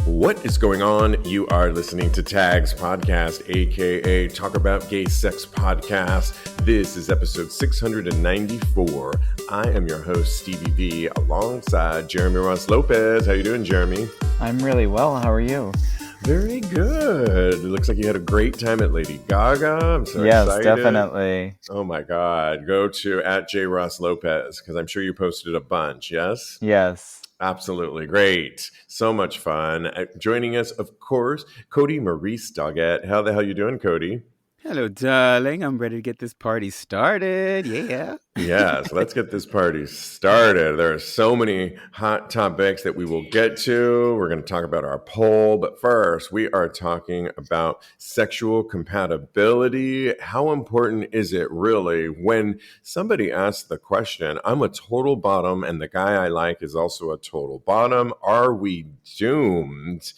What is going on? You are listening to Tags Podcast, aka Talk About Gay Sex Podcast. This is episode 694. I am your host, Stevie V, alongside Jeremy Ross Lopez. How you doing, Jeremy? I'm really well. How are you? Very good. It looks like you had a great time at Lady Gaga. I'm so excited. Yes, definitely. Oh my God. Go to @JRossLopez because I'm sure you posted a bunch, yes? Yes. Absolutely. Great. So much fun. Joining us, of course, Cody Maurice Doggett. How the hell you doing, Cody? Hello, darling. I'm ready to get this party started. Yeah. Yes, let's get this party started. There are so many hot topics that we will get to. We're going to talk about our poll, but first, we are talking about sexual compatibility. How important is it really when somebody asks the question, I'm a total bottom and the guy I like is also a total bottom. Are we doomed?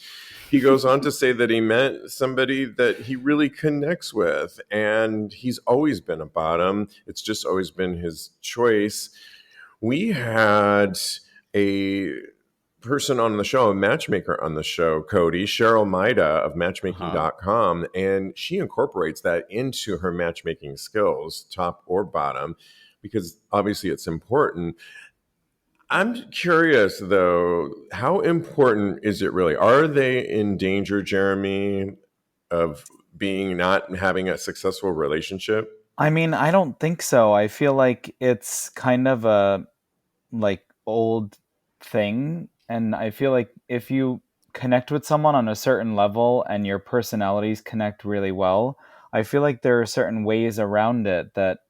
He goes on to say that he met somebody that he really connects with, and he's always been a bottom. It's just always been his choice. We had a person on the show, a matchmaker on the show, Cody, Cheryl Maida of matchmaking.com, and she incorporates that into her matchmaking skills, top or bottom, because obviously it's important. I'm curious, though, how important is it really? Are they in danger, Jeremy, of being not having a successful relationship? I mean, I don't think so. I feel like it's kind of a old thing. And I feel like if you connect with someone on a certain level and your personalities connect really well, I feel like there are certain ways around it that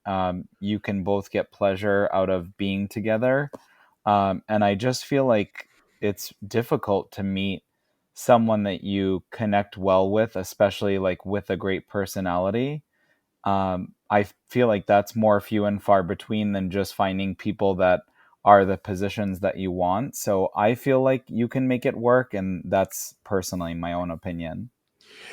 you can both get pleasure out of being together. And I just feel like it's difficult to meet someone that you connect well with, especially like with a great personality. I feel like that's more few and far between than just finding people that are the positions that you want. So I feel like you can make it work, and that's personally my own opinion.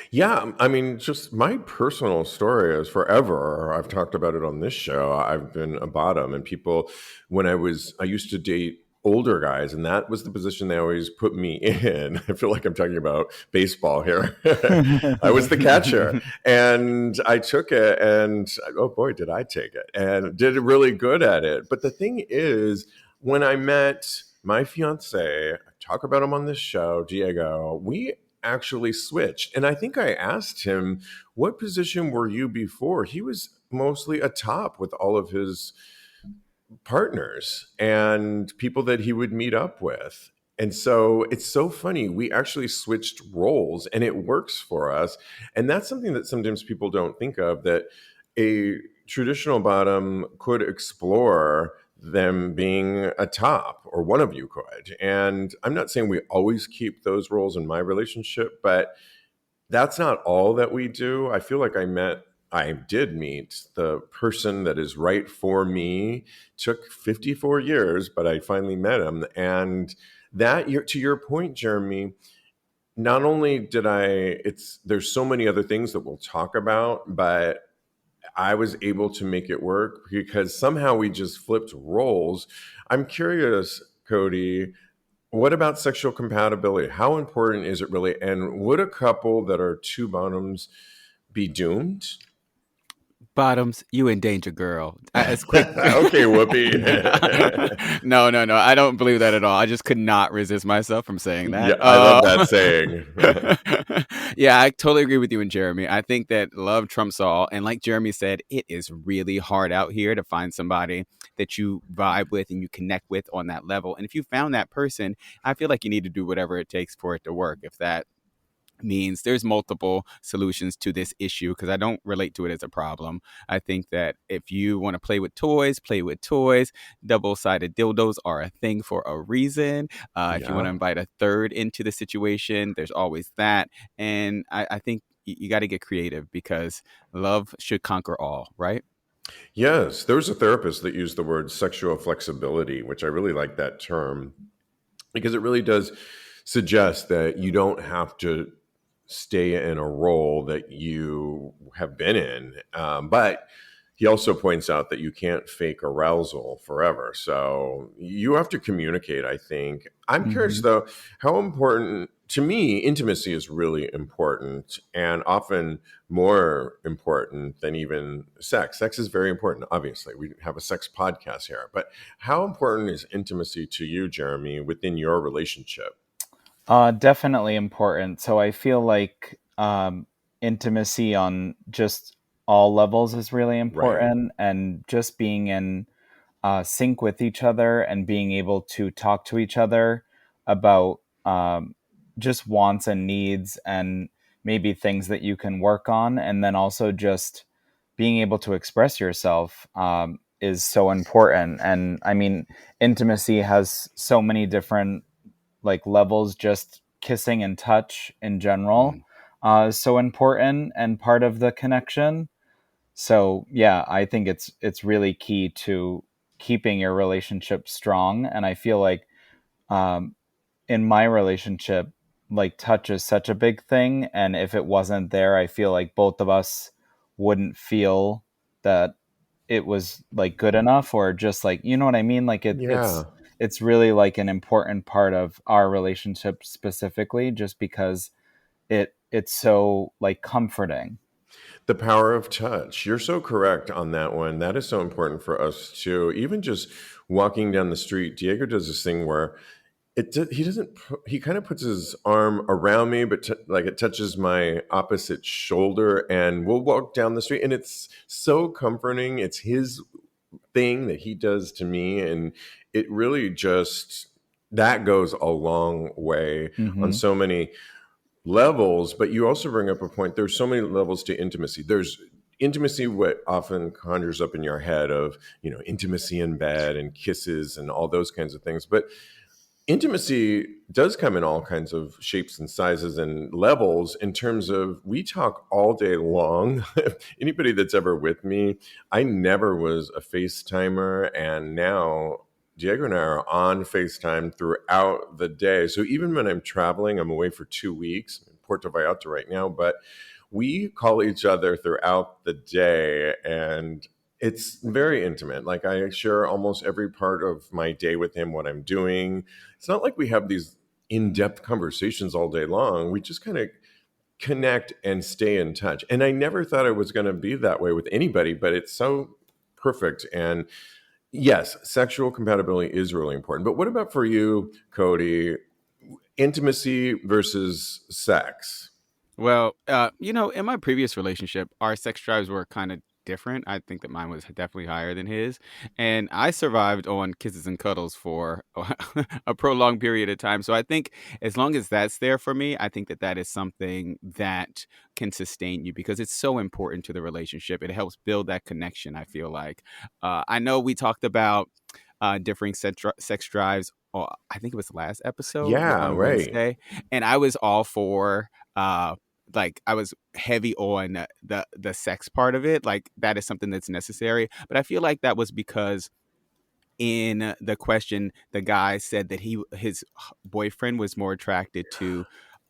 Yeah, I mean, just my personal story is forever. I've talked about it on this show. I've been a bottom, and people, I used to date older guys, and that was the position they always put me in. I feel like I'm talking about baseball here. I was the catcher, and I took it, and oh boy, did I take it, and did really good at it. But the thing is, when I met my fiance, I talk about him on this show, Diego, we actually switched. And I think I asked him, what position were you before? He was mostly a top with all of his partners and people that he would meet up with. And so it's so funny. We actually switched roles and it works for us. And that's something that sometimes people don't think of, that a traditional bottom could explore them being a top, or one of you could. And I'm not saying we always keep those roles in my relationship, but that's not all that we do. I feel like I did meet the person that is right for me. Took 54 years, but I finally met him. And that, to your point, Jeremy, not only there's so many other things that we'll talk about, but I was able to make it work because somehow we just flipped roles. I'm curious, Cody, what about sexual compatibility? How important is it really? And would a couple that are two bottoms be doomed? Bottoms, you in danger, girl. As quick. Okay, Whoopi. No. I don't believe that at all. I just could not resist myself from saying that. Yeah, I love that saying. Yeah, I totally agree with you and Jeremy. I think that love trumps all. And like Jeremy said, it is really hard out here to find somebody that you vibe with and you connect with on that level. And if you found that person, I feel like you need to do whatever it takes for it to work. If that means there's multiple solutions to this issue, because I don't relate to it as a problem. I think that if you want to play with toys, play with toys. Double-sided dildos are a thing for a reason. If you want to invite a third into the situation, there's always that. And I think you got to get creative, because love should conquer all, right? Yes, there was a therapist that used the word sexual flexibility, which I really like that term, because it really does suggest that you don't have to stay in a role that you have been in. But he also points out that you can't fake arousal forever. So you have to communicate, I think. I'm curious, though, how important to me, intimacy is really important and often more important than even sex. Sex is very important, obviously. We have a sex podcast here. But how important is intimacy to you, Jeremy, within your relationship? Definitely important. So I feel like intimacy on just all levels is really Right. important, and just being in sync with each other and being able to talk to each other about just wants and needs and maybe things that you can work on, and then also just being able to express yourself is so important. And I mean, intimacy has so many different like levels. Just kissing and touch in general Mm. is so important and part of the connection. So yeah, I think it's really key to keeping your relationship strong. And I feel like um, in my relationship, like touch is such a big thing, and if it wasn't there, I feel like both of us wouldn't feel that it was like good enough, or just like, you know what I mean, like Yeah. it's really like an important part of our relationship specifically, just because it's so like comforting. The power of touch. You're so correct on that one. That is so important for us too. Even just walking down the street, Diego does this thing where he doesn't he kind of puts his arm around me, but like it touches my opposite shoulder, and we'll walk down the street, and it's so comforting. It's his thing that he does to me, and it really just that goes a long way on Hmm. so many levels. But you also bring up a point. There's so many levels to intimacy. There's intimacy, what often conjures up in your head of, intimacy in bed and kisses and all those kinds of things. But intimacy does come in all kinds of shapes and sizes and levels. In terms of, we talk all day long. Anybody that's ever with me, I never was a FaceTimer, and now Diego and I are on FaceTime throughout the day. So even when I'm traveling, I'm away for 2 weeks in Puerto Vallarta right now, but we call each other throughout the day, and it's very intimate. Like, I share almost every part of my day with him, what I'm doing. It's not like we have these in-depth conversations all day long. We just kind of connect and stay in touch. And I never thought it was going to be that way with anybody, but it's so perfect. And yes, sexual compatibility is really important. But what about for you, Cody? Intimacy versus sex? Well, in my previous relationship, our sex drives were kind of different. I think that mine was definitely higher than his. And I survived on kisses and cuddles for a prolonged period of time. So I think as long as that's there for me, I think that that is something that can sustain you because it's so important to the relationship. It helps build that connection, I feel like. I know we talked about differing sex drives. I think it was the last episode Yeah, on right. Wednesday. And I was all for like I was heavy on the sex part of it. Like that is something that's necessary. But I feel like that was because in the question, the guy said that his boyfriend was more attracted to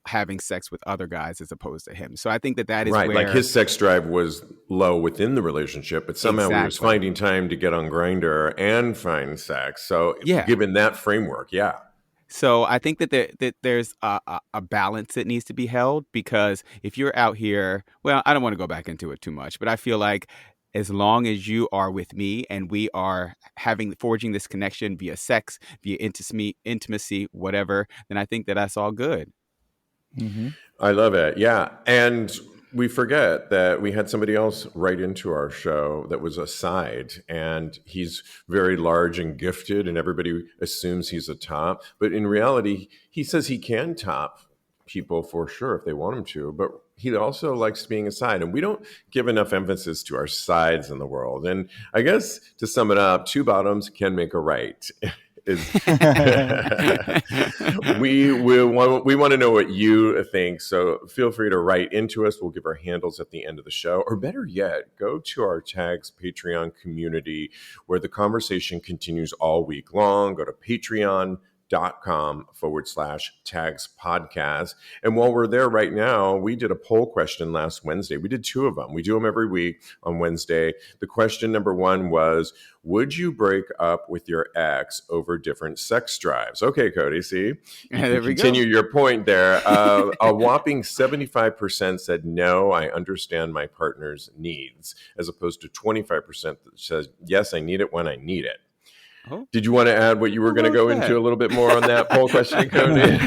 having sex with other guys as opposed to him. So I think that that is Right. Like where his sex drive was low within the relationship, but somehow he was exactly. finding time to get on Grindr and find sex. So, Yeah. given that framework, yeah. So I think that there's a balance that needs to be held because if you're out here, well, I don't want to go back into it too much, but I feel like as long as you are with me and we are forging this connection via sex, via intimacy, whatever, then I think that that's all good. Hmm. I love it. Yeah. And we forget that we had somebody else write into our show that was a side, and he's very large and gifted, and everybody assumes he's a top. But in reality, he says he can top people for sure if they want him to, but he also likes being a side. And we don't give enough emphasis to our sides in the world. And I guess to sum it up, two bottoms can make a right. Is we want to know what you think, so feel free to write into us. We'll give our handles at the end of the show, or better yet, go to our Tags Patreon community where the conversation continues all week long. Go to patreon.com/tags podcast. And while we're there right now, we did a poll question last Wednesday. We did 2 of them. We do them every week on Wednesday. The question number 1 was, would you break up with your ex over different sex drives? Okay, Cody, see? You There can we continue go. your point there. A whopping 75% said, no, I understand my partner's needs, as opposed to 25% that says, yes, I need it when I need it. Oh. Did you want to add what you were Who going to wrote go that? into a little bit more on that poll question, Cody?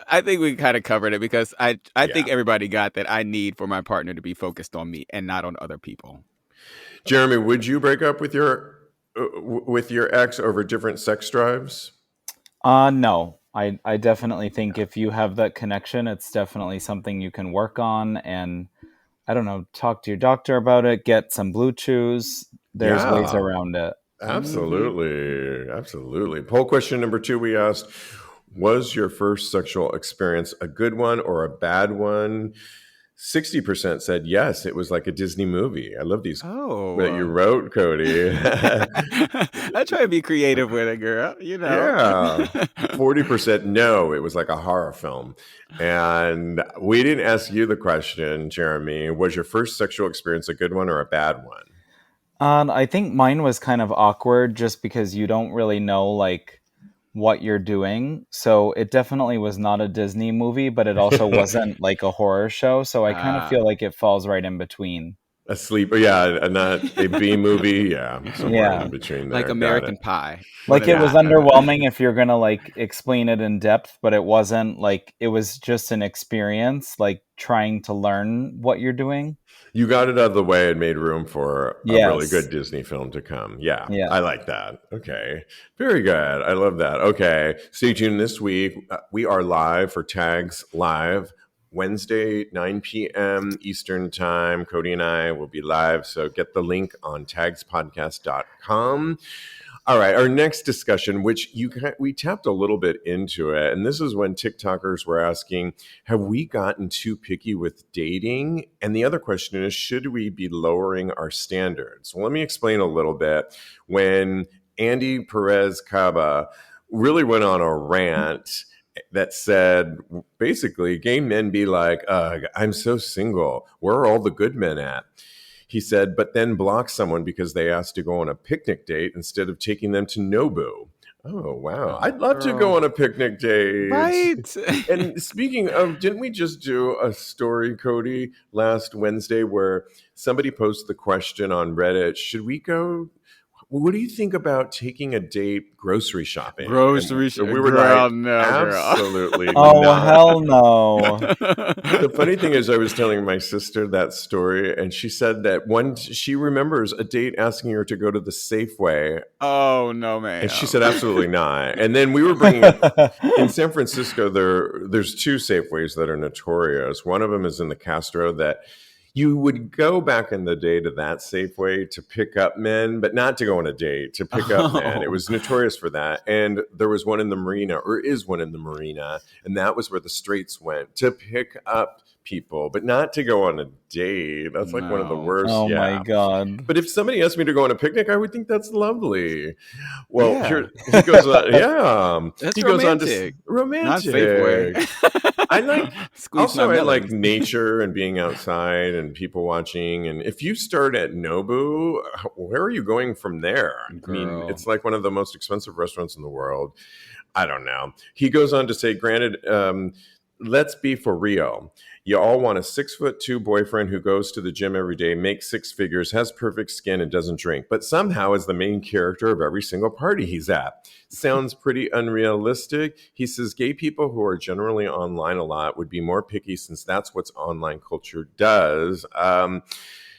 I think we kind of covered it, because I think Yeah. everybody got that I need for my partner to be focused on me and not on other people. Jeremy, would you break up with your ex over different sex drives? No. I definitely think if you have that connection, it's definitely something you can work on, and I don't know, talk to your doctor about it, get some blue chews. There's ways Yeah. around it. Absolutely. Absolutely. Poll question number 2, we asked, was your first sexual experience a good one or a bad one? 60% said yes, it was like a Disney movie. I love these that you wrote, Cody. I try to be creative with it, girl. You know. Yeah. 40% no, it was like a horror film. And we didn't ask you the question, Jeremy. Was your first sexual experience a good one or a bad one? I think mine was kind of awkward just because you don't really know like what you're doing. So it definitely was not a Disney movie, but it also wasn't like a horror show. So I kind of feel like it falls right in between. A sleep, yeah, not a B movie, yeah, somewhere in between there. Like American Pie. Like it was underwhelming if you're gonna like explain it in depth, but it wasn't like, it was just an experience, like trying to learn what you're doing. You got it out of the way and made room for a really good Disney film to come. Yeah, I like that. Okay, very good. I love that. Okay, stay tuned this week. We are live for Tags Live. Wednesday, 9 p.m. Eastern Time. Cody and I will be live, so get the link on tagspodcast.com. All right, our next discussion, which we tapped a little bit into it, and this is when TikTokers were asking, have we gotten too picky with dating? And the other question is, should we be lowering our standards? Well, let me explain a little bit. When Andy Perez Caba really went on a rant that said, basically, gay men be like, I'm so single. Where are all the good men at? He said, but then block someone because they asked to go on a picnic date instead of taking them to Nobu. Oh, wow. I'd love to go on a picnic date. Right. And speaking of, didn't we just do a story, Cody, last Wednesday where somebody posted the question on Reddit, should we go? What do you think about taking a date grocery shopping? Grocery shopping? We were girl, like, no, absolutely Oh, not. hell no. The funny thing is, I was telling my sister that story, and she said that she remembers a date asking her to go to the Safeway. Oh, no, man. And she said, absolutely not. And then we were bringing it in San Francisco. There's 2 Safeways that are notorious. One of them is in the Castro that you would go back in the day to that Safeway to pick up men, but not to go on a date, to pick up men. It was notorious for that. And there was one in the Marina, or is one in the Marina, and that was where the straights went to pick up people, but not to go on a date. That's like one of the worst. Oh my God. But if somebody asked me to go on a picnic, I would think that's lovely. Well, here he goes on. That's he romantic. Goes on to romantic. Not Safeway. I like melons. nature and being outside and people watching. And if you start at Nobu, where are you going from there? Girl. I mean, it's like one of the most expensive restaurants in the world. I don't know. He goes on to say, granted, let's be for real. You all want a 6'2" boyfriend who goes to the gym every day, makes 6 figures, has perfect skin, and doesn't drink, but somehow is the main character of every single party he's at. Sounds pretty unrealistic. He says gay people who are generally online a lot would be more picky since that's what online culture does.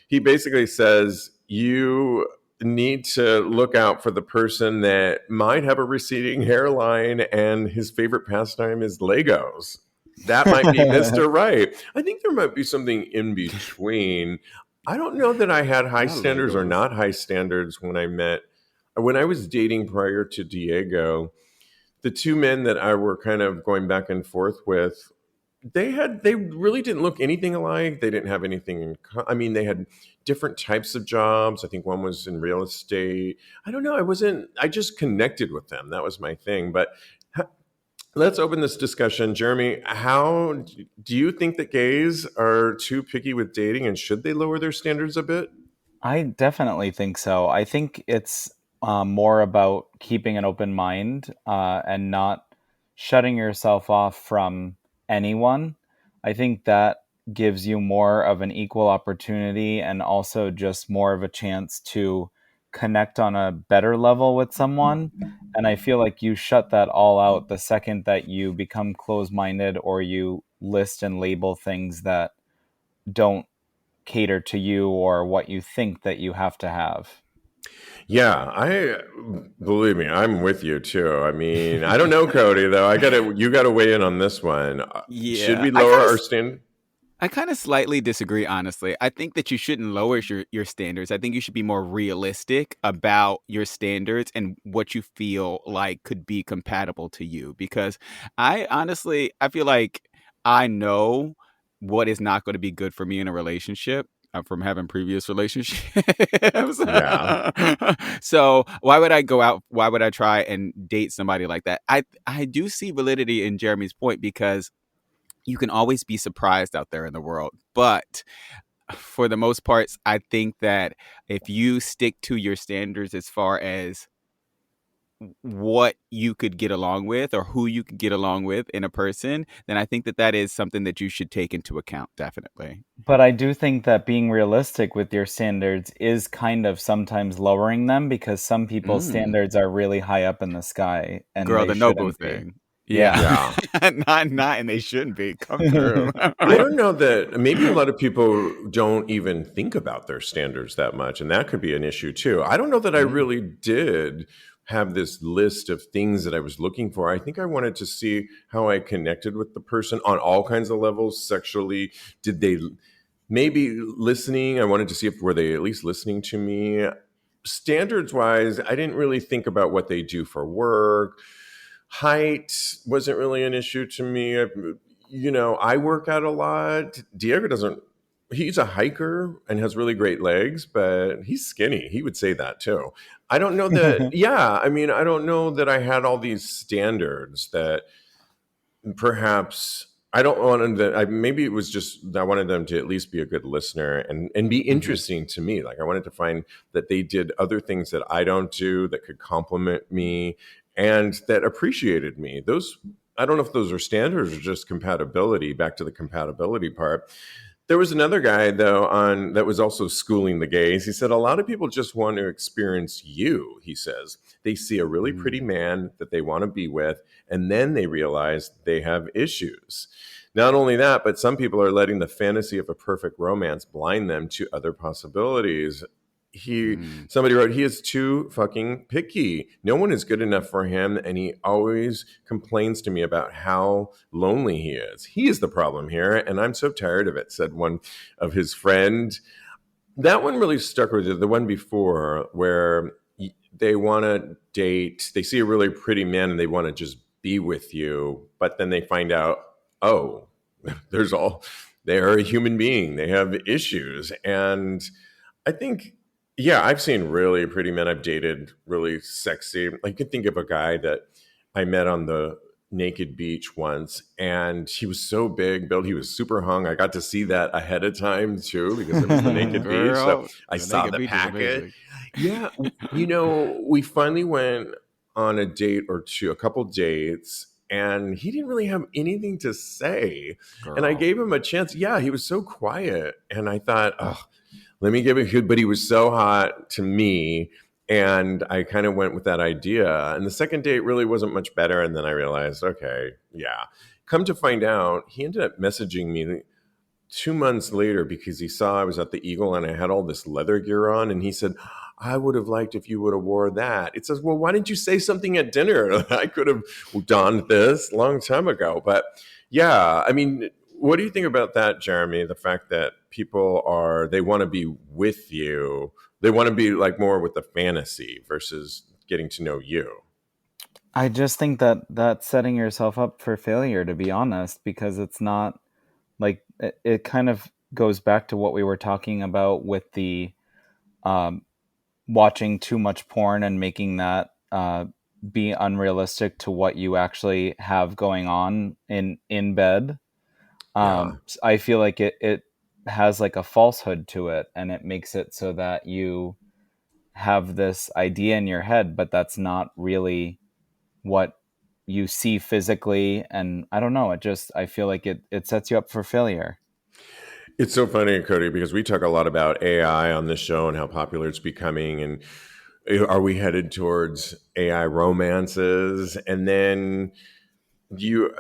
He basically says you need to look out for the person that might have a receding hairline and his favorite pastime is Legos. That might be Mr. Right. I think there might be something in between. I don't know that I had high standards or not high standards when I was dating prior to Diego. The 2 men that I were kind of going back and forth with, they really didn't look anything alike. They didn't have anything I mean, they had different types of jobs. I think one was in real estate. I don't know. I just connected with them. That was my thing. But let's open this discussion. Jeremy, how do you think that gays are too picky with dating, and should they lower their standards a bit? I definitely think so. I think it's more about keeping an open mind and not shutting yourself off from anyone. I think that gives you more of an equal opportunity and also just more of a chance to connect on a better level with someone. And I feel like you shut that all out the second that you become closed minded or you list and label things that don't cater to you or what you think that you have to have. Yeah, I believe me, I'm with you too. I mean, I don't know, Cody, though. You gotta weigh in on this one. Should Yeah, we lower our standard? I kind of slightly disagree, honestly. I think that you shouldn't lower your standards. I think you should be more realistic about your standards and what you feel like could be compatible to you. Because I feel like I know what is not going to be good for me in a relationship from having previous relationships. Yeah. So why would I go out? Why would I try and date somebody like that? I do see validity in Jeremy's point because you can always be surprised out there in the world. But for the most parts, I think that if you stick to your standards as far as what you could get along with or who you could get along with in a person, then I think that that is something that you should take into account, definitely. But I do think that being realistic with your standards is kind of sometimes lowering them because some people's Mm. standards are really high up in the sky and Girl, they the no-go shouldn't be. thing. Yeah. Yeah. Yeah. Not, and they shouldn't be. Come through. I don't know that maybe a lot of people don't even think about their standards that much, and that could be an issue too. I don't know that I Mm. really did have this list of things that I was looking for. I think I wanted to see how I connected with the person on all kinds of levels sexually. Did they maybe listening? I wanted to see if were they at least listening to me. Standards wise, I didn't really think about what they do for work. Height wasn't really an issue to me. I work out a lot. Diego doesn't. He's a hiker and has really great legs, but he's skinny. He would say that too. I don't know that. Yeah, I mean, I don't know that I had all these standards that perhaps I don't want them. Maybe it was just I wanted them to at least be a good listener and be Mhm. interesting to me. Like I wanted to find that they did other things that I don't do that could compliment me and that appreciated me. Those I don't know if those are standards or just compatibility. Back to the compatibility part. There was another guy though on that was also schooling the gays. He said a lot of people just want to experience you. He says they see a really pretty Mm. man that they want to be with, and then they realize they have issues. Not only that, but some people are letting the fantasy of a perfect romance blind them to other possibilities. Mm. Somebody wrote he is too fucking picky. No one is good enough for him, and he always complains to me about how lonely he is. He is the problem here, and I'm so tired of it, said one of his friend. That one really stuck with you. The one before where they want to date, they see a really pretty man and they want to just be with you, but then they find out, oh, there's all they're a human being. They have issues. And I think, yeah, I've seen really pretty men. I've dated really sexy. I could think of a guy that I met on the naked beach once, and he was so big built. He was super hung. I got to see that ahead of time too because it was the naked beach. So Girl, I the saw naked the beach is packet. amazing. Yeah, we finally went on a date or two, a couple dates, and he didn't really have anything to say. And I Girl. gave him a chance. Yeah, he was so quiet, and I thought, oh, let me give it good. But he was so hot to me. And I kind of went with that idea. And the second date really wasn't much better. And then I realized, okay, yeah. Come to find out, he ended up messaging me 2 months later because he saw I was at the Eagle and I had all this leather gear on. And he said, I would have liked if you would have wore that. It says, well, why didn't you say something at dinner? I could have donned this a long time ago. But yeah, I mean, what do you think about that, Jeremy? The fact that they want to be with you. They want to be like more with the fantasy versus getting to know you. I just think that that's setting yourself up for failure, to be honest, because it's not like it kind of goes back to what we were talking about with the um, watching too much porn and making that be unrealistic to what you actually have going on in bed. Yeah. I feel like it has like a falsehood to it, and it makes it so that you have this idea in your head, but that's not really what you see physically. And I don't know, I feel like it sets you up for failure. It's so funny, Cody, because we talk a lot about AI on this show and how popular it's becoming. And are we headed towards AI romances? And then you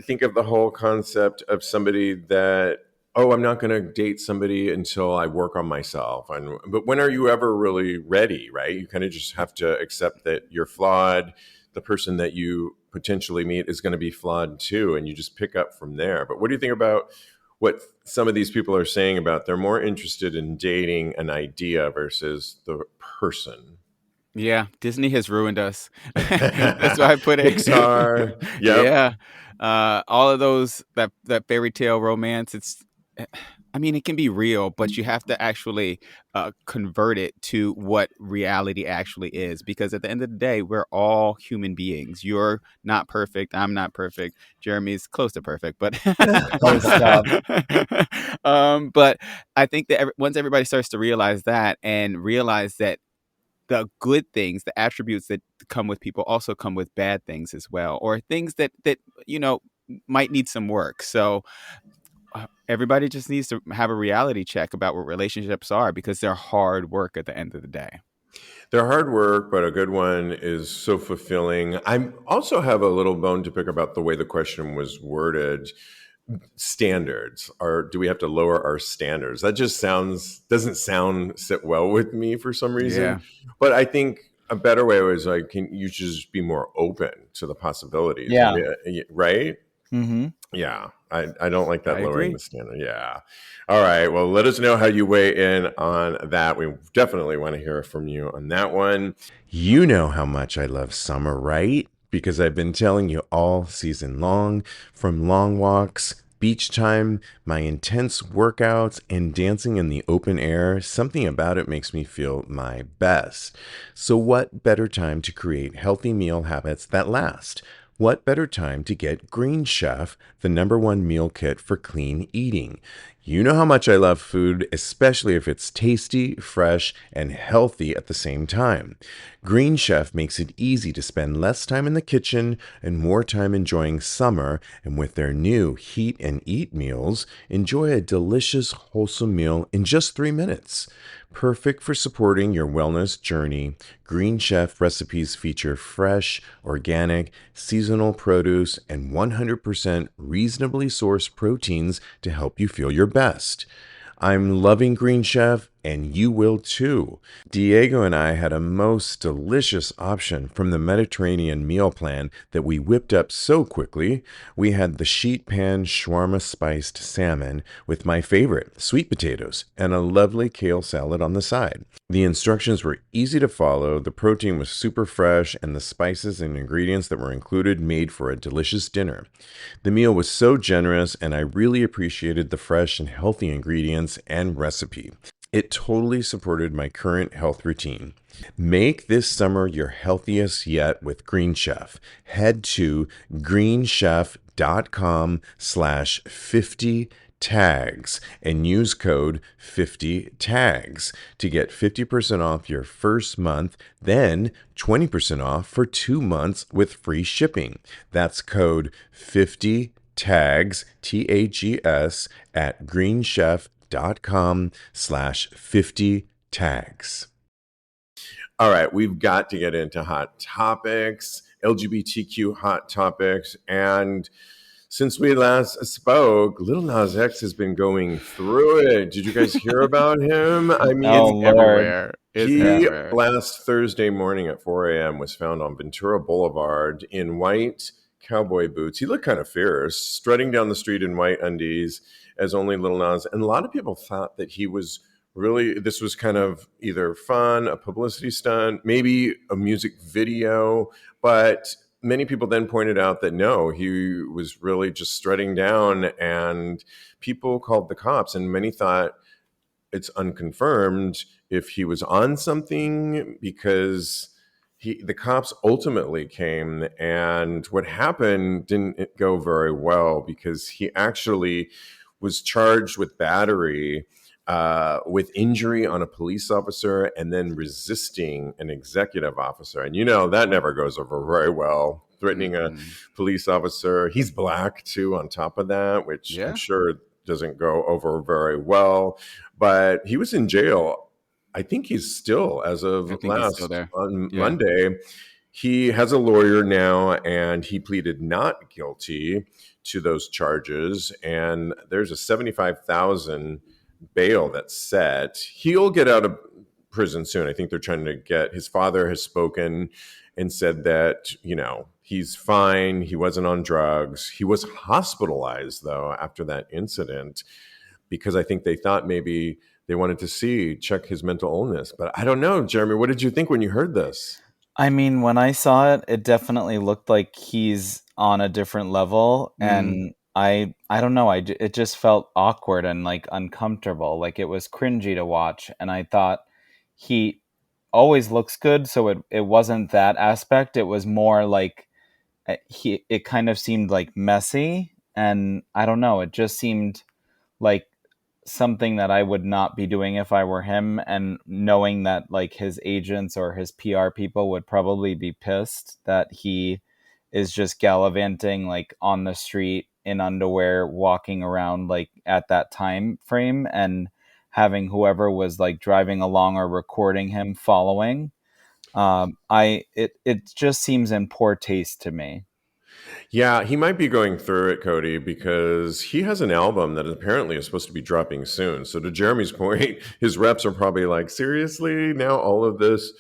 think of the whole concept of somebody that, oh, I'm not going to date somebody until I work on myself. But when are you ever really ready, right? You kind of just have to accept that you're flawed. The person that you potentially meet is going to be flawed too. And you just pick up from there. But what do you think about what some of these people are saying about they're more interested in dating an idea versus the person? Yeah, Disney has ruined us. That's why I put it. Pixar. Yep. Yeah, all of those that fairy tale romance. I mean, it can be real, but you have to actually convert it to what reality actually is. Because at the end of the day, we're all human beings. You're not perfect. I'm not perfect. Jeremy's close to perfect, but Oh, stop. but I think that once everybody starts to realize that and realize that the good things, the attributes that come with people also come with bad things as well, or things that you know might need some work. So everybody just needs to have a reality check about what relationships are, because they're hard work at the end of the day. They're hard work, but a good one is so fulfilling. I also have a little bone to pick about the way the question was worded. Standards, or do we have to lower our standards? That just doesn't sit well with me for some reason. Yeah, But I think a better way was like, can you just be more open to the possibilities? Yeah. Right? Mm-hmm. Yeah, I don't like I that lowering agree. the standard. Yeah. All right. Well, let us know how you weigh in on that. We definitely want to hear from you on that one. You know how much I love summer, right? Because I've been telling you all season long, from long walks, beach time, my intense workouts, and dancing in the open air, something about it makes me feel my best. So, what better time to create healthy meal habits that last? What better time to get Green Chef, the #1 meal kit for clean eating? You know how much I love food, especially if it's tasty, fresh, and healthy at the same time. Green Chef makes it easy to spend less time in the kitchen and more time enjoying summer, and with their new Heat and Eat meals, enjoy a delicious, wholesome meal in just 3 minutes. Perfect for supporting your wellness journey, Green Chef recipes feature fresh, organic, seasonal produce and 100% reasonably sourced proteins to help you feel your best. I'm loving Green Chef, and you will too. Diego and I had a most delicious option from the Mediterranean meal plan that we whipped up so quickly. We had the sheet pan shawarma spiced salmon with my favorite, sweet potatoes, and a lovely kale salad on the side. The instructions were easy to follow, the protein was super fresh, and the spices and ingredients that were included made for a delicious dinner. The meal was so generous, and I really appreciated the fresh and healthy ingredients and recipe. It totally supported my current health routine. Make this summer your healthiest yet with Green Chef. Head to greenchef.com/50 tags and use code 50 tags to get 50% off your first month, then 20% off for 2 months with free shipping. That's code 50 tags, TAGS, at greenchef.com/50 tags. All right, we've got to get into hot topics, LGBTQ hot topics. And since we last spoke, Lil Nas X has been going through it. Did you guys hear about him? I Oh It's mean, Lord. everywhere. It's Yeah. he everywhere. last Thursday morning at 4 a.m. was found on Ventura Boulevard in white cowboy boots. He looked kind of fierce, strutting down the street in white undies as only Lil Nas. And a lot of people thought that he was this was kind of either fun, a publicity stunt, maybe a music video. But many people then pointed out that no, he was really just strutting down, and people called the cops, and many thought it's unconfirmed if he was on something because the cops ultimately came, and what happened didn't go very well because he actually was charged with battery, with injury on a police officer, and then resisting an executive officer. And that never goes over very well. Threatening a police officer. He's black too, on top of that, which I'm sure doesn't go over very well. But he was in jail. I think he's still, as of last on Monday. He has a lawyer now, and he pleaded not guilty to those charges. And there's a $75,000 bail that's set. He'll get out of prison soon. I think they're trying to get, his father has spoken and said that, he's fine. He wasn't on drugs. He was hospitalized, though, after that incident, because I think they thought maybe they wanted to check his mental illness. But I don't know, Jeremy, what did you think when you heard this? I mean, when I saw it, it definitely looked like he's on a different level. And I don't know. It just felt awkward and like uncomfortable. Like it was cringy to watch. And I thought he always looks good. So it wasn't that aspect. It was more like it kind of seemed like messy. And I don't know. It just seemed like something that I would not be doing if I were him, and knowing that like his agents or his PR people would probably be pissed that he is just gallivanting like on the street in underwear, walking around like at that time frame, and having whoever was like driving along or recording him following. It just seems in poor taste to me. Yeah, he might be going through it, Cody, because he has an album that apparently is supposed to be dropping soon. So to Jeremy's point, his reps are probably like, seriously, now all of this,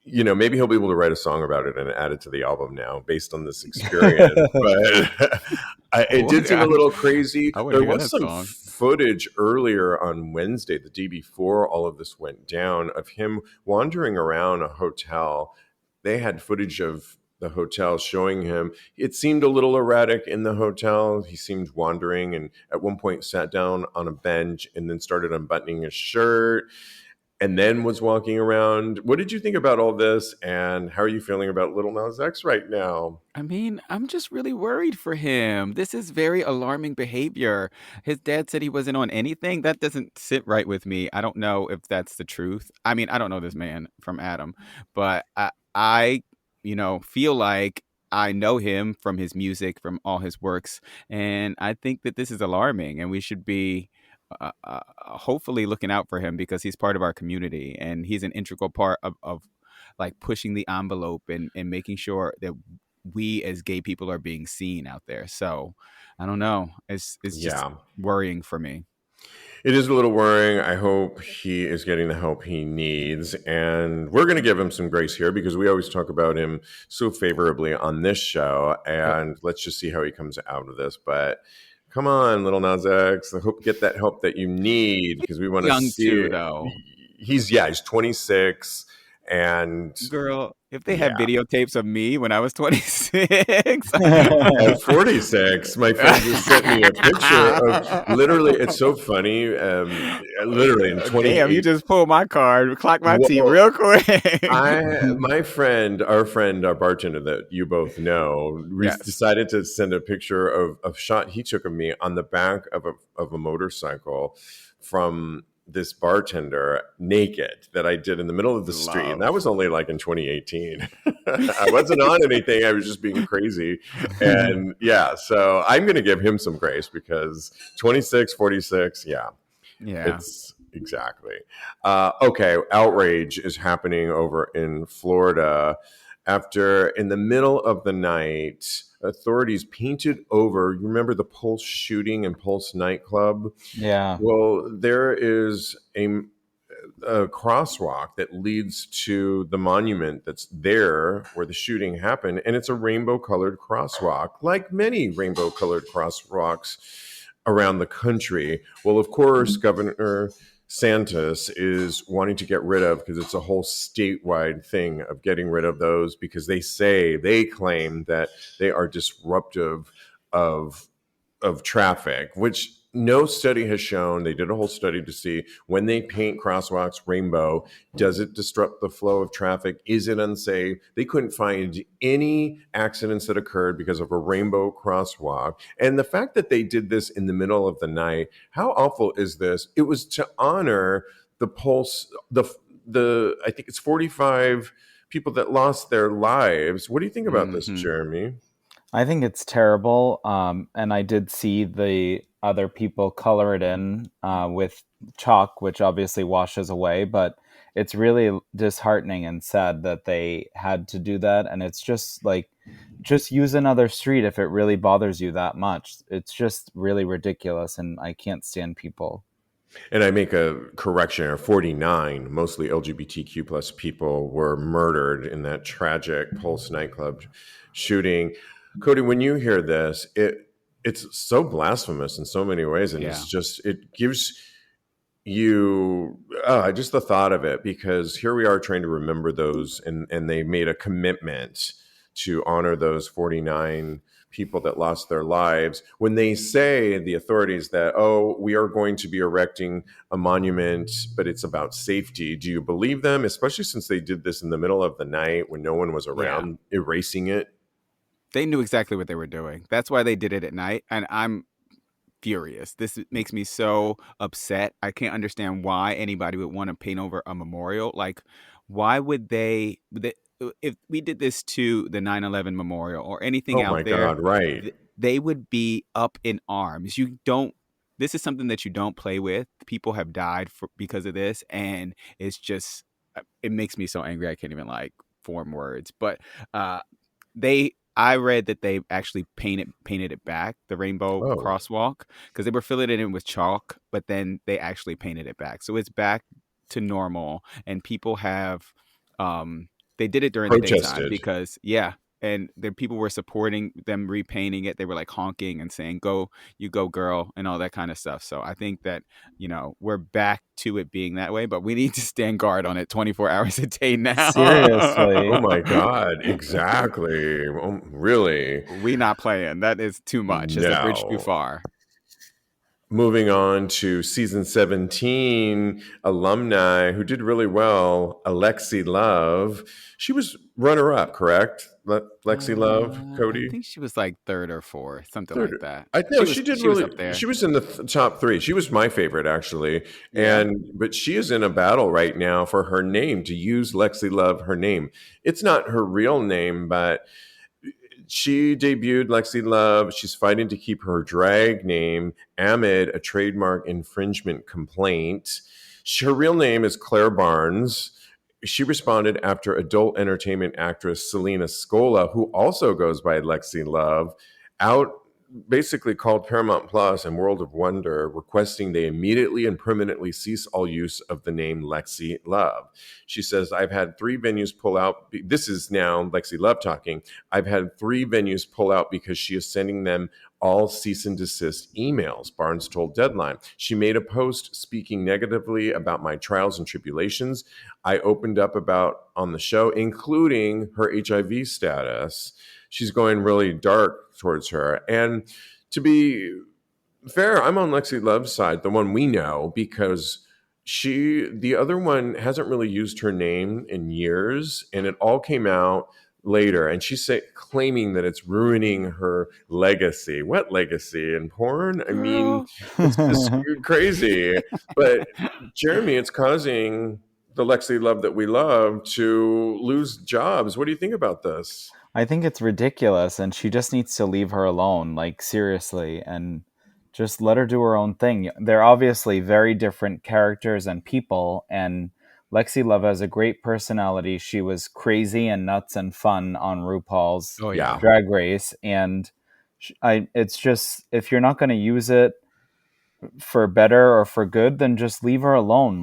maybe he'll be able to write a song about it and add it to the album now based on this experience. But it did seem a little crazy. There was some footage earlier on Wednesday, the day before all of this went down, of him wandering around a hotel. They had footage of the hotel showing him. It seemed a little erratic in the hotel. He seemed wandering, and at one point sat down on a bench and then started unbuttoning his shirt and then was walking around. What did you think about all this, and how are you feeling about Lil Nas X right now? I mean, I'm just really worried for him. This is very alarming behavior. His dad said he wasn't on anything. That doesn't sit right with me. I don't know if that's the truth. I mean, I don't know this man from Adam, but I feel like I know him from his music, from all his works, and I think that this is alarming, and we should be hopefully looking out for him, because he's part of our community, and he's an integral part of like pushing the envelope and making sure that we as gay people are being seen out there. So I don't know. It's just worrying for me. It is a little worrying. I hope he is getting the help he needs. And we're going to give him some grace here because we always talk about him so favorably on this show. And let's just see how he comes out of this. But come on, Lil Nas X. I hope get that help that you need, because we want to see too, though. He's 26. And girl, if they had videotapes of me when I was 26. At 46, my friend just sent me a picture of, literally, it's so funny. Literally in 20. Damn, you just pulled my card, clock my tea real quick. My friend, our bartender that you both know, decided to send a picture of a shot he took of me on the back of a motorcycle from this bartender naked that I did in the middle of the street. And that was only like in 2018. I wasn't on anything. I was just being crazy. And so I'm going to give him some grace, because 26, 46. Yeah. It's exactly. Okay. Outrage is happening over in Florida after, in the middle of the night, authorities painted over, you remember the Pulse shooting in Pulse Nightclub? Yeah. Well, there is a crosswalk that leads to the monument that's there where the shooting happened. And it's a rainbow-colored crosswalk, like many rainbow-colored crosswalks around the country. Well, of course, Governor Santos is wanting to get rid of, because it's a whole statewide thing of getting rid of those, because they claim that they are disruptive of traffic, which no study has shown. They did a whole study to see, when they paint crosswalks rainbow, does it disrupt the flow of traffic? Is it unsafe? They couldn't find any accidents that occurred because of a rainbow crosswalk. And the fact that they did this in the middle of the night, how awful is this? It was to honor the Pulse, the I think it's 45 people that lost their lives. What do you think about this, Jeremy? I think it's terrible. And I did see the other people color it in with chalk, which obviously washes away. But it's really disheartening and sad that they had to do that. And it's just like, just use another street if it really bothers you that much. It's just really ridiculous. And I can't stand people. And I make a correction: 49, mostly LGBTQ plus people, were murdered in that tragic Pulse nightclub shooting. Cody, when you hear this, it's so blasphemous in so many ways, and it gives you just the thought of it, because here we are trying to remember those, and they made a commitment to honor those 49 people that lost their lives, when they say, the authorities, that, oh, we are going to be erecting a monument, but it's about safety. Do you believe them, especially since they did this in the middle of the night when no one was around, erasing it? They knew exactly what they were doing. That's why they did it at night. And I'm furious. This makes me so upset. I can't understand why anybody would want to paint over a memorial. Like, why would if we did this to the 9/11 memorial or anything Oh my out there, God, right. they would be up in arms. This is something that you don't play with. People have died because of this. And it makes me so angry. I can't even form words, but, I read that they actually painted it back, the rainbow crosswalk, because they were filling it in with chalk, but then they actually painted it back. So it's back to normal, and people have, they did it during the daytime because, and the people were supporting them repainting it. They were honking and saying, "Go, you go, girl," and all that kind of stuff. So I think that, we're back to it being that way, but we need to stand guard on it 24 hours a day now. Seriously. Oh my God, exactly. Really? We not playing. That is too much. It's a bridge too far. Moving on to season 17, alumni who did really well, Alexi Love. She was runner-up, correct? Lexi Love, Cody? I think she was third or fourth, something like that. She did really. Up there. She was in the top 3. She was my favorite, actually. But she is in a battle right now for her name, to use Lexi Love, her name. It's not her real name, but she debuted Lexi Love. She's fighting to keep her drag name amid a trademark infringement complaint. Her real name is Claire Barnes. She responded after adult entertainment actress Selena Scola, who also goes by Lexi Love, basically called Paramount Plus and World of Wonder, requesting they immediately and permanently cease all use of the name Lexi Love. She says, "I've had 3 venues pull out." This is now Lexi Love talking. "I've had 3 venues pull out because she is sending them all cease and desist emails," Barnes told Deadline. "She made a post speaking negatively about my trials and tribulations I opened up about on the show, including her HIV status." She's going really dark towards her. And to be fair, I'm on Lexi Love's side, the one we know, because the other one hasn't really used her name in years, and it all came out later. And she's claiming that it's ruining her legacy. What legacy? In porn? I mean, it's just crazy. But Jeremy, it's causing the Lexi Love that we love to lose jobs. What do you think about this? I think it's ridiculous, and she just needs to leave her alone, seriously, and just let her do her own thing. They're obviously very different characters and people, and Lexi Love has a great personality. She was crazy and nuts and fun on RuPaul's Drag Race, and it's just, if you're not going to use it for better or for good, then just leave her alone.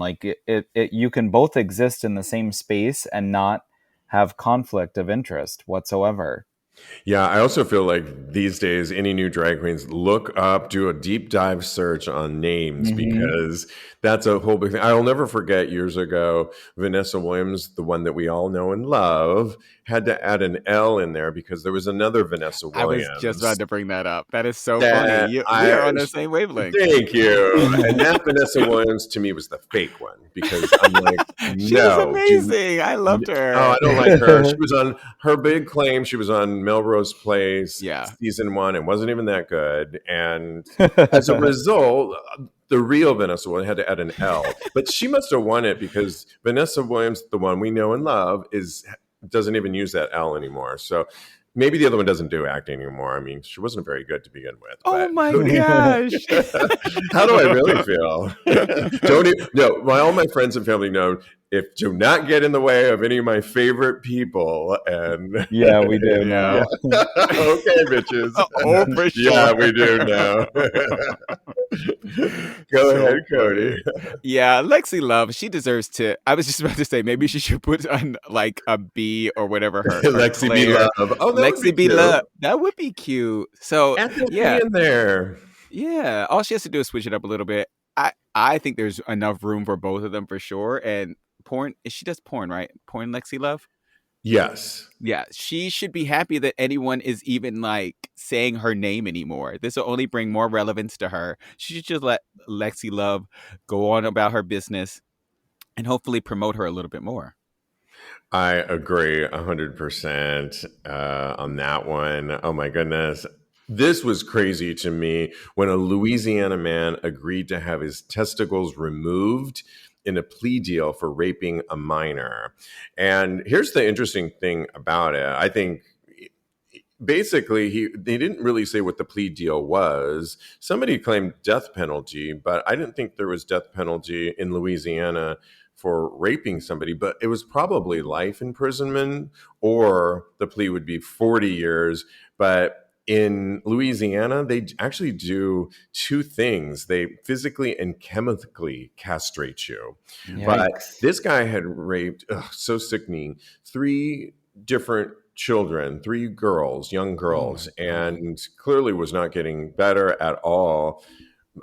You can both exist in the same space and not have conflict of interest whatsoever. Yeah, I also feel like these days, any new drag queens, look up, do a deep dive search on names Hmm. because that's a whole big thing. I'll never forget years ago, Vanessa Williams, the one that we all know and love, had to add an L in there because there was another Vanessa I was just about Williams to bring that up. That is so funny. that We are I on the same wavelength. thank you. And that Vanessa Williams to me was the fake one because I'm like, She was no, do amazing. I loved oh, I her. don't like her. She was on her big claim. She was on Melrose Place Yeah. season one. It wasn't even that good. And as a result, the real Vanessa Williams had to add an L. But she must have won it because Vanessa Williams, the one we know and love, doesn't even use that L anymore. So maybe the other one doesn't do acting anymore. I mean, she wasn't very good to begin with. Oh But my gosh. how do I really feel? No, all my friends and family know if do not get in the way of any of my favorite people. And Yeah, we do Yeah. now. okay, bitches. Oh, for Yeah, sure. we do now. Go So ahead, funny. Cody. Yeah, Lexi Love, she deserves to. I was just about to say maybe she should put on like a B or whatever her Lexi B. Claire. Love. Oh, that would be Lexi B cute. Love. That would be cute. So Add that yeah, B in there. yeah. All she has to do is switch it up a little bit. I think there's enough room for both of them for sure. And porn, she does porn, right? Porn Lexi Love. Yes. Yeah, she should be happy that anyone is even like saying her name anymore. This will only bring more relevance to her. She should just let Lexi Love go on about her business and hopefully promote her a little bit more. I agree 100% on that one. Oh my goodness. This was crazy to me when a Louisiana man agreed to have his testicles removed in a plea deal for raping a minor. And here's the interesting thing about it. I think basically they didn't really say what the plea deal was. Somebody claimed death penalty, but I didn't think there was death penalty in Louisiana for raping somebody, but it was probably life imprisonment or the plea would be 40 years. But in Louisiana, they actually do two things. They physically and chemically castrate you. But Yikes. this guy had raped, so sickening, three different children, three girls, young girls, and clearly was not getting better at all.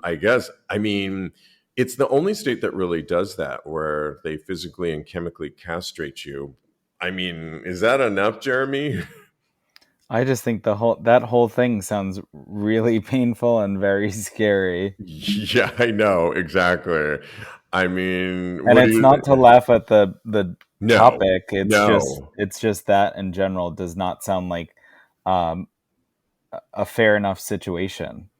I guess, I mean, it's the only state that really does that, where they physically and chemically castrate you. I mean, is that enough, Jeremy? I just think that whole thing sounds really painful and very scary. Yeah, I know exactly. I mean, And what do it's you? not to laugh at the No, topic. no. It's just that in general does not sound like um, a fair enough situation.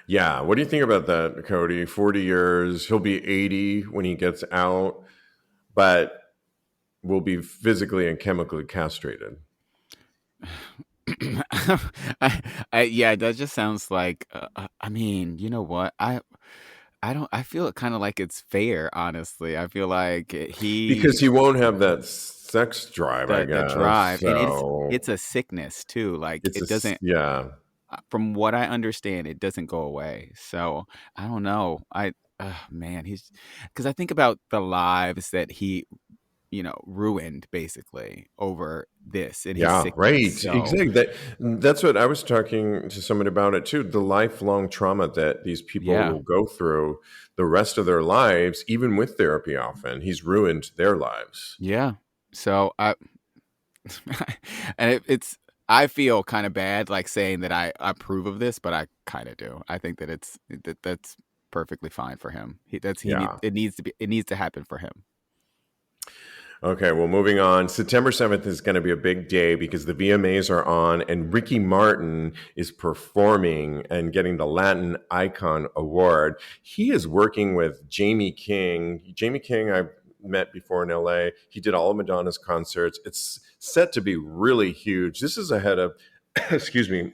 Yeah, what do you think about that, Cody? 40 years. He'll be 80 when he gets out, but will be physically and chemically castrated. Yeah, that just sounds like. I mean, you know what? I don't. I feel kind of like it's fair. Honestly, I feel like Because he won't have that sex drive, I the guess. drive, and So it's a sickness too. Like it's it doesn't. yeah. From what I understand, it doesn't go away. So I don't know. Man, he's because I think about the lives that he ruined basically over this and his Yeah, sickness. right. So Exactly. That's what I was talking to someone about it too. The lifelong trauma that these people yeah, will go through the rest of their lives, even with therapy often. He's ruined their lives. yeah. So I and it's I feel kind of bad like saying that I approve of this, but I kind of do. I think that that's perfectly fine for him. Yeah. It needs to happen for him. Okay, well, moving on. September 7th is going to be a big day because the VMAs are on and Ricky Martin is performing and getting the Latin Icon Award. He is working with Jamie King. Jamie King, I've met before in LA. He did all of Madonna's concerts. It's set to be really huge. This is ahead of, excuse me,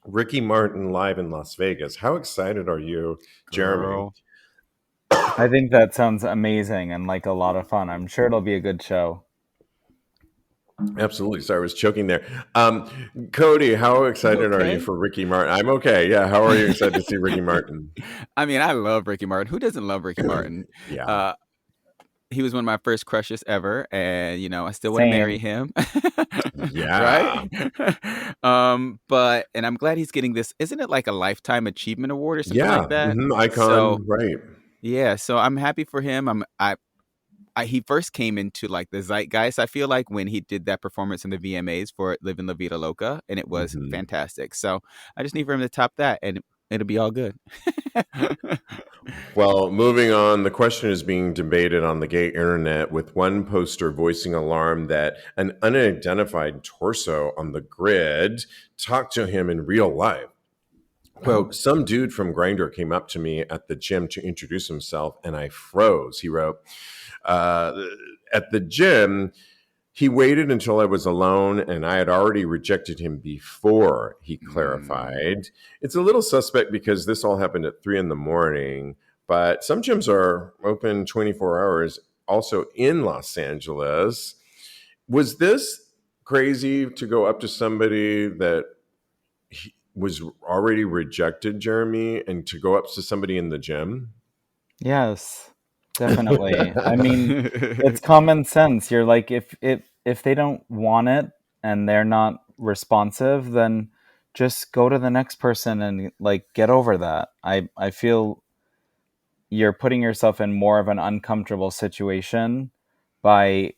Ricky Martin live in Las Vegas. How excited are you, Jeremy? Girl. I think that sounds amazing and like a lot of fun. I'm sure it'll be a good show. Absolutely. Sorry, I was choking there. Cody, how excited are you Okay. for Ricky Martin? I'm okay. Yeah. How are you excited to see Ricky Martin? I mean, I love Ricky Martin. Who doesn't love Ricky Martin? Yeah. Uh, He was one of my first crushes ever, and I still want to marry Same. him. Right? Yeah. But and I'm glad he's getting this. Isn't it like a lifetime achievement award or something Yeah. like that? So, Icon. Right. yeah, so I'm happy for him. He first came into like the zeitgeist. I feel like when he did that performance in the VMAs for "Living La Vida Loca," and it was hmm fantastic. So I just need for him to top that, and it'll be all good. Well, moving on, the question is being debated on the gay internet with one poster voicing alarm that an unidentified torso on the grid talked to him in real life. Oh. Quote, some dude from Grindr came up to me at the gym to introduce himself and I froze. He wrote, uh, at the gym, he waited until I was alone and I had already rejected him before, he Mm. clarified. It's a little suspect because this all happened at 3 a.m, but some gyms are open 24 hours also in Los Angeles. Was this crazy to go up to somebody that was already rejected, Jeremy, and to go up to somebody in the gym? Yes, definitely. I mean, it's common sense. You're like, if they don't want it and they're not responsive, then just go to the next person and like get over that. I feel you're putting yourself in more of an uncomfortable situation by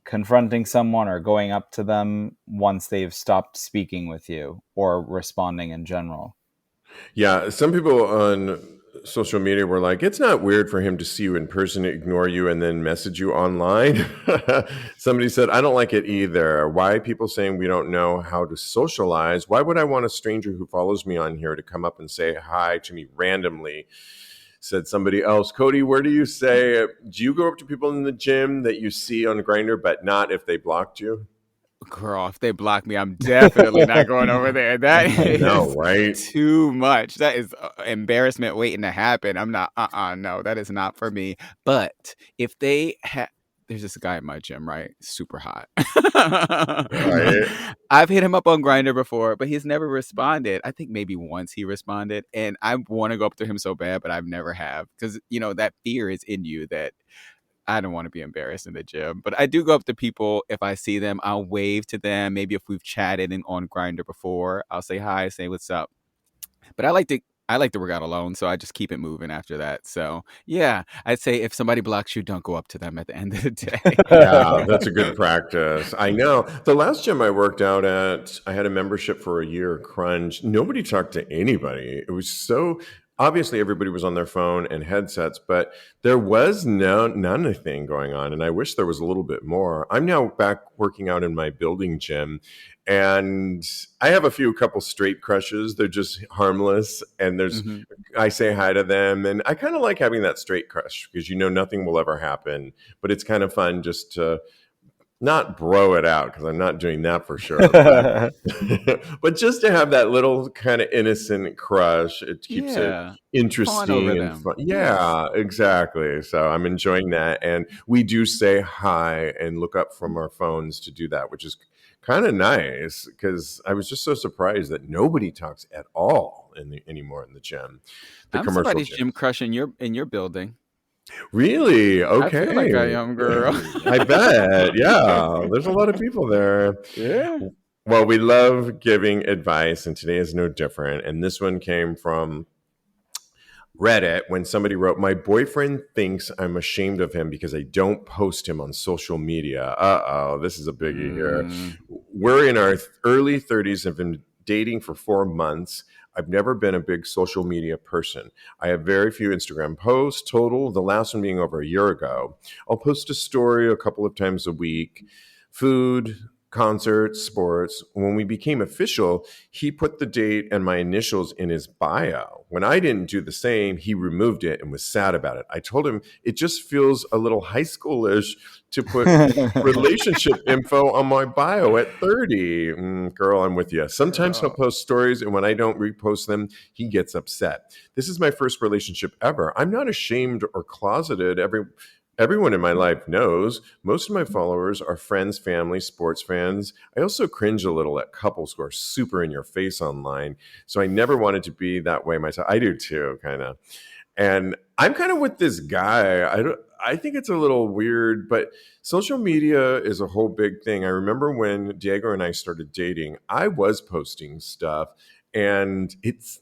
confronting someone or going up to them once they've stopped speaking with you or responding in general. Yeah, some people on social media were like, it's not weird for him to see you in person, ignore you, and then message you online. Somebody said, I don't like it either. Why people saying we don't know how to socialize? Why would I want a stranger who follows me on here to come up and say hi to me randomly? Said somebody else. Cody, where do you say, do you go up to people in the gym that you see on Grindr, but not if they blocked you? Girl, if they block me, I'm definitely not going over there. That I know, is right? too much. That is embarrassment waiting to happen. I'm not, no, that is not for me. But if they have, there's this guy at my gym, right? Super hot. Right. I've hit him up on Grindr before, but he's never responded. I think maybe once he responded, and I want to go up to him so bad, but I've never have because that fear is in you that I don't want to be embarrassed in the gym, but I do go up to people if I see them. I'll wave to them. Maybe if we've chatted on Grindr before, I'll say hi, say what's up. But I like to work out alone, so I just keep it moving after that. So yeah, I'd say if somebody blocks you, don't go up to them at the end of the Yeah, day. that's a good practice. I know. The last gym I worked out at, I had a membership for a year, Crunch. Nobody talked to anybody. It was so obviously everybody was on their phone and headsets, but there was nothing going on. And I wish there was a little bit more. I'm now back working out in my building gym. And I have a couple straight crushes. They're just harmless. And Mhm. I say hi to them. And I kind of like having that straight crush because nothing will ever happen, but it's kind of fun just to not bro it out because I'm not doing that for sure. But but just to have that little kind of innocent crush, it keeps it Yeah, fawn over interesting and them. fun. Yes. Yeah, exactly. So I'm enjoying that, and we do say hi and look up from our phones to do that, which is kind of nice because I was just so surprised that nobody talks at all anymore in the gym, the I'm commercial somebody's gym gyms. crush in your building. Really? I feel like I Okay. am, girl. I bet. Yeah. There's a lot of people there. Yeah. Well, we love giving advice, and today is no different. And this one came from Reddit when somebody wrote, my boyfriend thinks I'm ashamed of him because I don't post him on social media. Uh-oh, this is a biggie here. Mm. We're in our early 30s, have been dating for 4 months. I've never been a big social media person. I have very few Instagram posts total, the last one being over a year ago. I'll post a story a couple of times a week. Food, concerts, sports. When we became official, he put the date and my initials in his bio. When I didn't do the same, he removed it and was sad about it. I told him it just feels a little high schoolish to put relationship info on my bio at 30. Girl, I'm with you. Sometimes he'll Girl. post stories, and when I don't repost them, he gets upset. This is my first relationship ever. I'm not ashamed or closeted. Everyone in my life knows. Most of my followers are friends, family, sports fans. I also cringe a little at couples who are super in your face online. So I never wanted to be that way myself. I do too, kind of. And I'm kind of with this guy. I think it's a little weird, but social media is a whole big thing. I remember when Diego and I started dating, I was posting stuff, and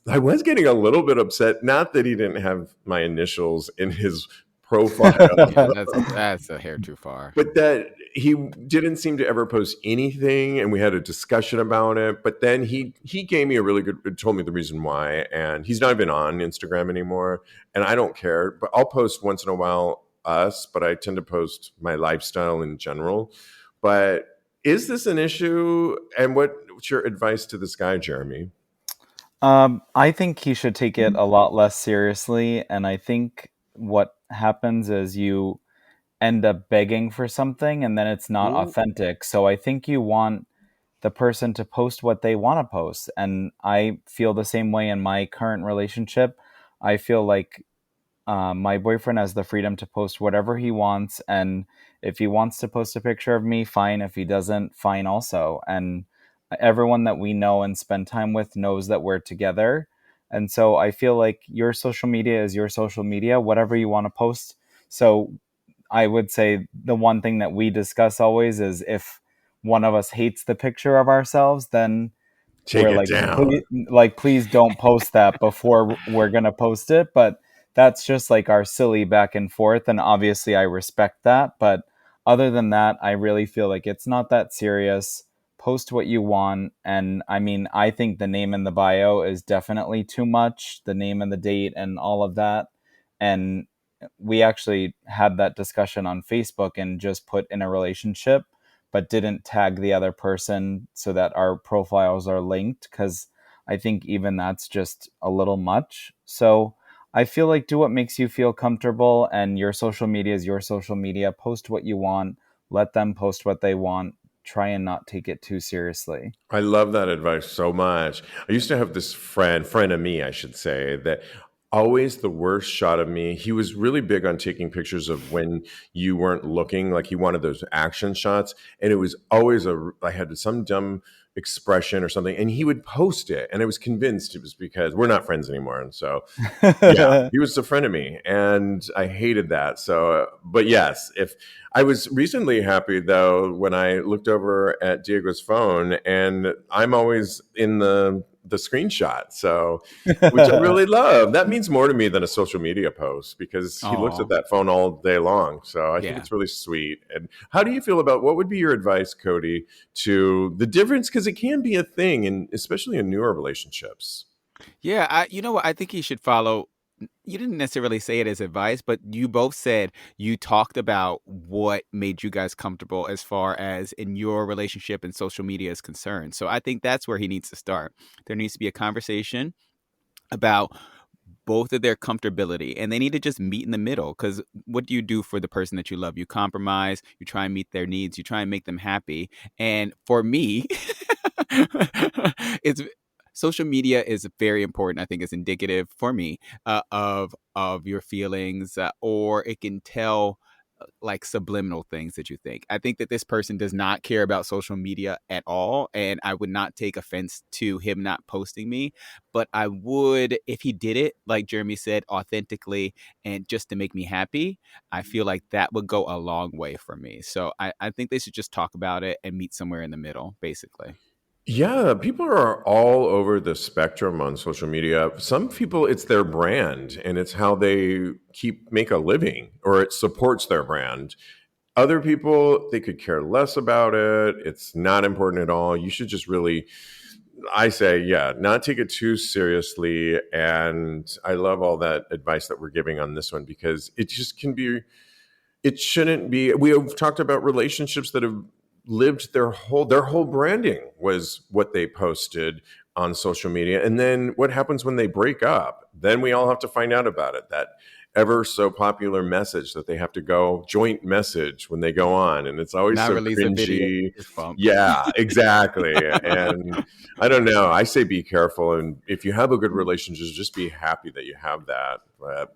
I was getting a little bit upset, not that he didn't have my initials in his profile, Yeah, that's a hair too far. but that he didn't seem to ever post anything, and we had a discussion about it. But then he gave me a really good, told me the reason why, and he's not even on Instagram anymore, and I don't care, but I'll post once in a while us, but I tend to post my lifestyle in general. But is this an issue, and what's your advice to this guy, Jeremy? I think he should take it a lot less seriously, and I think what happens is you end up begging for something and then it's not Ooh. authentic. So I think you want the person to post what they want to post. And I feel the same way in my current relationship. I feel like my boyfriend has the freedom to post whatever he wants. And if he wants to post a picture of me, fine. If he doesn't, fine also. And everyone that we know and spend time with knows that we're together. And so I feel like your social media is your social media, whatever you want to post. So I would say the one thing that we discuss always is if one of us hates the picture of ourselves, then Take we're it down. please don't post that before we're gonna post it. But that's just like our silly back and forth, and obviously I respect that. But other than that, I really feel like it's not that serious. Post what you want, and I mean, I think the name in the bio is definitely too much. The name and the date and all of that, and we actually had that discussion on Facebook and just put in a relationship but didn't tag the other person so that our profiles are linked, because I think even that's just a little much. So I feel like do what makes you feel comfortable, and your social media is your social media. Post what you want, let them post what they want. Try and not take it too seriously. I love that advice so much. I used to have this friend of me, I should say, that always the worst shot of me. He was really big on taking pictures of when you weren't looking, like he wanted those action shots. And it was always I had some dumb expression or something, and he would post it. And I was convinced it was because we're not friends anymore. And so yeah, he was a friend of me, and I hated that. So, but yes, if I was recently happy though when I looked over at Diego's phone, and I'm always in the screenshot, so which I really love. That means more to me than a social media post because he looks at Oh, that phone all day long. So I think yeah. it's really sweet. And how do you feel about what would be your advice, Cody, to the difference, because it can be a thing, and especially in newer relationships? Yeah, you know what? I think he should follow. You didn't necessarily say it as advice, but you both said you talked about what made you guys comfortable as far as in your relationship and social media is concerned. So I think that's where he needs to start. There needs to be a conversation about both of their comfortability, and they need to just meet in the middle, because what do you do for the person that you love? You compromise, you try and meet their needs, you try and make them happy. And for me, it's social media is very important. I think it's indicative for me of your feelings, or it can tell like subliminal things that you think. I think that this person does not care about social media at all, and I would not take offense to him not posting me, but I would if he did it, like Jeremy said, authentically and just to make me happy. I feel like that would go a long way for me. So I think they should just talk about it and meet somewhere in the middle, basically. Yeah, people are all over the spectrum on social media. Some people, it's their brand and it's how they make a living, or it supports their brand. Other people, they could care less about it. It's not important at all. You should just really, I say, yeah, not take it too seriously. And I love all that advice that we're giving on this one, because it just can be, it shouldn't be. We have talked about relationships that have lived their whole branding was what they posted on social media, and then what happens when they break up? Then we all have to find out about it. That ever so popular message that they have to go joint message when they go on, and it's always Not so release a video, cringy. fist bump. Yeah, exactly. And I don't know, I say be careful, and if you have a good relationship, just be happy that you have that. But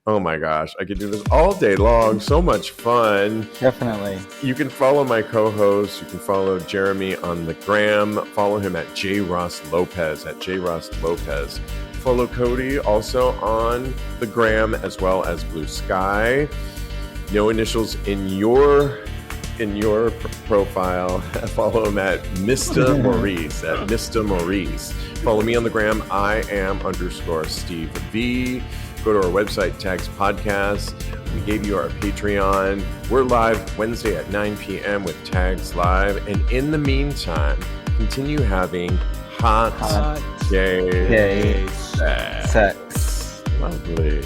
oh my gosh, I could do this all day long. So much fun. Definitely. You can follow my co-host. You can follow Jeremy on the gram. Follow him at J. Ross Lopez, at J. Ross Lopez. Follow Cody also on the gram as well as Blue Sky. No initials in your profile. Follow him at Mr. Maurice, at Mr. Maurice. Follow me on the gram. I am _Steve V. Go to our website, Tags Podcast. We gave you our Patreon. We're live Wednesday at 9 p.m. with Tags Live. And in the meantime, continue having hot gay sex. Lovely.